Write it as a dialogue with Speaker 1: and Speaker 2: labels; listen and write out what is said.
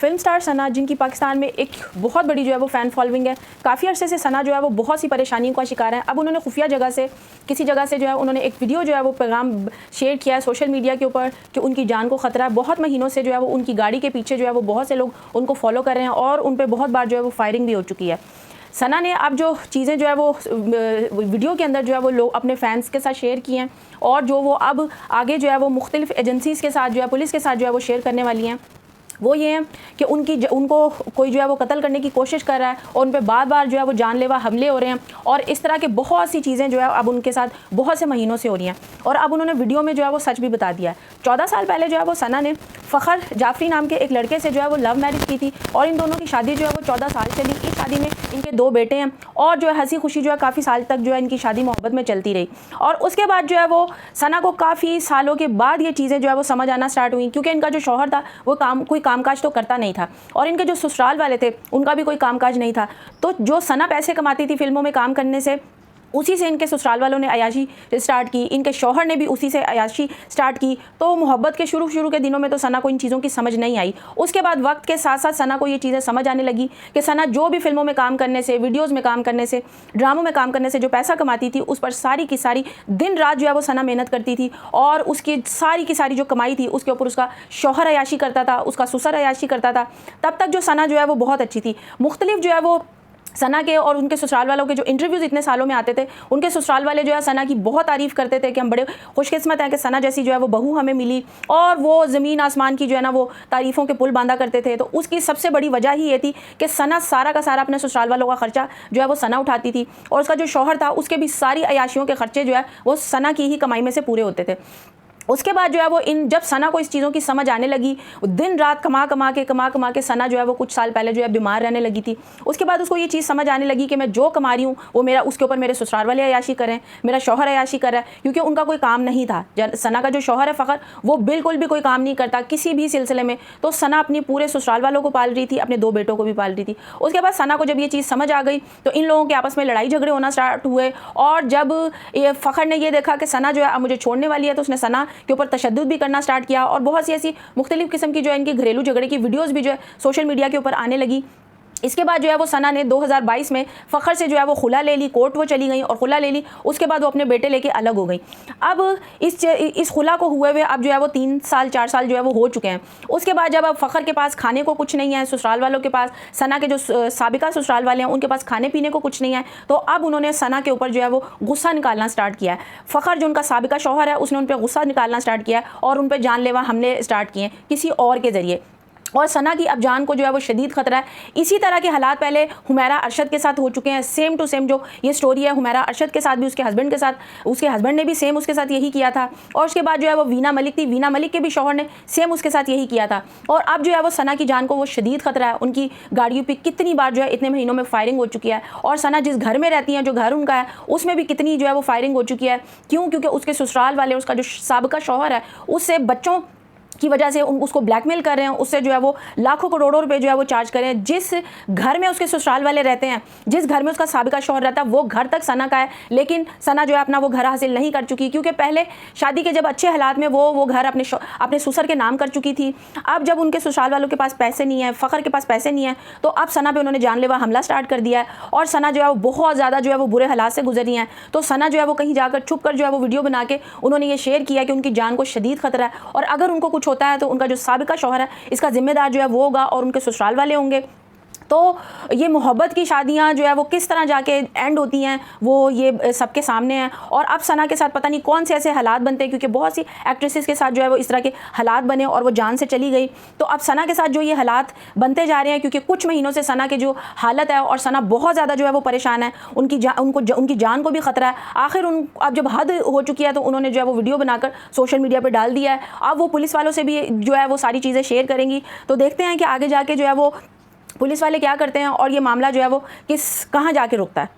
Speaker 1: Film star सना, जिनकी पाकिस्तान में एक बहुत बड़ी जो है वो फ़ैन फॉलोइंग है, काफ़ी अरसे से सना जो है वो बहुत सी परेशानियों का शिकार है। अब उन्होंने खुफिया जगह से किसी जगह से जो है उन्होंने एक वीडियो जो है वो पैगाम शेयर किया है सोशल मीडिया के ऊपर कि उनकी जान को ख़तरा है। बहुत महीनों से जो है वो उनकी गाड़ी के पीछे जो है वो बहुत से लोग उनको फॉलो कर रहे हैं और उन पर बहुत बार जो है वो फायरिंग भी हो चुकी है। सना ने अब जो चीज़ें जो है वो वीडियो के अंदर जो है वो लोग अपने फैंस के साथ शेयर किए हैं और जो वो अब आगे जो है वो मुख्तलिफ एजेंसीज़ के साथ जो है पुलिस के साथ जो है वो शेयर करने वाली हैं, वो ये है कि उनको कोई जो है वो कत्ल करने की कोशिश कर रहा है और उन पर बार बार जो है वो जानलेवा हमले हो रहे हैं और इस तरह के बहुत सी चीज़ें जो है अब उनके साथ बहुत से महीनों से हो रही हैं। और अब उन्होंने वीडियो में जो है वो सच भी बता दिया है। 14 साल पहले जो है वो सना ने फ़खर जाफरी नाम के एक लड़के से जो है वो लव मैरिज की थी और इन दोनों की शादी जो है वो 14 साल चली। इस शादी में इनके 2 बेटे हैं और जो है हंसी खुशी जो है काफ़ी साल तक जो है इनकी शादी मोहब्बत में चलती रही। और उसके बाद जो है वो सना को काफ़ी सालों के बाद ये चीज़ें जो है वो समझ आना स्टार्ट हुई, क्योंकि इनका जो शौहर था वो कोई कामकाज तो करता नहीं था और इनके जो ससुराल वाले थे उनका भी कोई कामकाज नहीं था। तो जो सना पैसे कमाती थी फिल्मों में काम करने से, उसी से इनके ससुराल वालों ने अयाशी स्टार्ट की, इनके शौहर ने भी उसी से अयाशी स्टार्ट की। तो मोहब्बत के शुरू के दिनों में तो सना को इन चीज़ों की समझ नहीं आई। उसके बाद वक्त के साथ साथ सना को ये चीज़ें समझ आने लगी कि सना जो भी फिल्मों में काम करने से, वीडियोज़ में काम करने से, ड्रामों में काम करने से जो पैसा कमाती थी, उस पर सारी की सारी दिन रात जो है वो सना मेहनत करती थी और उसकी सारी की सारी जो कमाई थी उसके ऊपर उसका शौहर अयाशी करता था, उसका ससुर अयाशी करता था। तब तक जो सना जो है वो बहुत अच्छी थी। मुख्तलिफ जो है वो सना के और उनके ससुराल वालों के जो इंटरव्यूज़ इतने सालों में आते थे, उनके ससुराल वाले जो है सना की बहुत तारीफ़ करते थे कि हम बड़े खुशकिस्मत हैं कि सना जैसी जो है वो बहू हमें मिली, और वो ज़मीन आसमान की जो है ना वो तारीफ़ों के पुल बांधा करते थे। तो उसकी सबसे बड़ी वजह ही ये थी कि सना सारा का सारा अपने ससुराल वालों का ख़र्चा जो है वो सना उठाती थी और उसका जो शौहर था उसके भी सारी अयाशियों के ख़र्चे जो है वो सना की ही कमाई में से पूरे होते थे। उसके बाद जो है वो जब सना को इस चीज़ों की समझ आने लगी, दिन रात कमा के सना जो है वो कुछ साल पहले जो है बीमार रहने लगी थी। उसके बाद उसको ये चीज़ समझ आने लगी कि मैं जो कमा रही हूँ वो उसके ऊपर मेरे ससुराल वाले अयाशी करें, मेरा शौहर अयाशी कर रहा है, क्योंकि उनका कोई काम नहीं था। सना का जो शौहर है फ़खर, वो बिल्कुल भी कोई काम नहीं करता किसी भी सिलसिले में। तो सना अपनी पूरे ससुराल वालों को पाल रही थी, अपने 2 बेटों को भी पाल रही थी। उसके बाद सना को जब ये चीज़ समझ आ गई तो इन लोगों के आपस में लड़ाई झगड़े होना स्टार्ट हुए और जब ये फ़खर ने ये देखा कि सना जो है अब मुझे छोड़ने वाली है, तो उसने सना के ऊपर तशद्दुद भी करना स्टार्ट किया और बहुत सी ऐसी मुख्तलिफ किस्म की जो है इनकी घरेलू झगड़े की वीडियोस भी जो है सोशल मीडिया के ऊपर आने लगी। इसके बाद जो है वो सना ने 2022 में फ़खर से जो है वो खुला ले ली, कोर्ट वो चली गई और खुला ले ली। उसके बाद वो अपने बेटे लेके अलग हो गई। अब इस खुला को हुए हुए अब जो है वो 3 साल 4 साल जो है वो हो चुके हैं। उसके बाद जब अब फ़खर के पास खाने को कुछ नहीं है, ससुराल वालों के पास, सना के जो साबिका ससुराल वाले हैं उनके पास खाने पीने को कुछ नहीं है, तो अब उन्होंने सना के ऊपर जो है वो गुस्सा निकालना स्टार्ट किया है। फ़खर जो उनका साबिका शौहर है उसने उन पर गुस्सा निकालना स्टार्ट किया और उन पर जानलेवा हमले स्टार्ट किए किसी और के ज़रिए, और सना की अब जान को जो है वो शदीद ख़तरा है। इसी तरह के हालात पहले हुमैरा अरशद के साथ हो चुके हैं। सेम टू सेम जो ये स्टोरी है हुमैरा अरशद के साथ भी, उसके हस्बैंड के साथ, उसके हस्बैंड ने भी सेम उसके साथ यही किया था। और उसके बाद जो है वो वीना मलिक थी, वीना मलिक के भी शौहर ने सेम उसके साथ यही किया था। और अब जो है वो सना की जान को वो शदीद ख़तरा है। उनकी गाड़ियों पर कितनी बार जो है इतने महीनों में फायरिंग हो चुकी है और सना जिस घर में रहती हैं, जो घर उनका है, उसमें भी कितनी जो है वो फायरिंग हो चुकी है। क्यों? क्योंकि उसके ससुराल वाले, उसका जो साबिका शौहर है, उससे बच्चों की वजह से उसको ब्लैकमेल कर रहे हैं, उससे जो है वो लाखों करोड़ों रुपए जो है वो चार्ज कर रहे हैं। जिस घर में उसके ससुराल वाले रहते हैं, जिस घर में उसका साबिका शौहर रहता है, वो घर तक सना का है, लेकिन सना जो है अपना वो घर हासिल नहीं कर चुकी, क्योंकि पहले शादी के जब अच्छे हालात में वो घर अपने ससुर के नाम कर चुकी थी। अब जब उनके ससुराल वालों के पास पैसे नहीं है, फ़खर के पास पैसे नहीं है, तो अब सना पर उन्होंने जानलेवा हमला स्टार्ट कर दिया है और सना जो है वो बहुत ज़्यादा जो है वो बुरे हालात से गुजरी हैं। तो सना जो है वो कहीं जाकर छुप कर जो है वो वीडियो बना के उन्होंने ये शेयर किया कि उनकी जान को शदीद ख़तरा है और अगर उनको कुछ होता है तो उनका जो साबिका शौहर है इसका जिम्मेदार जो है वो होगा और उनके ससुराल वाले होंगे। तो ये मोहब्बत की शादियां जो है वो किस तरह जाके एंड होती हैं वो ये सबके सामने है। और अब सना के साथ पता नहीं कौन से ऐसे हालात बनते हैं, क्योंकि बहुत सी एक्ट्रेसेस के साथ जो है वो इस तरह के हालात बने और वो जान से चली गई। तो अब सना के साथ जो ये हालात बनते जा रहे हैं, क्योंकि कुछ महीनों से सना की जो हालत है और सना बहुत ज़्यादा जो है वो परेशान है, उनकी जान को भी ख़तरा है। आखिर अब जब हद हो चुकी है तो उन्होंने जो है वो वीडियो बनाकर सोशल मीडिया पर डाल दिया है। अब वो पुलिस वालों से भी जो है वो सारी चीज़ें शेयर करेंगी। तो देखते हैं कि आगे जाके जो है वो पुलिस वाले क्या करते हैं और ये मामला जो है वो कहाँ जाके रुकता है।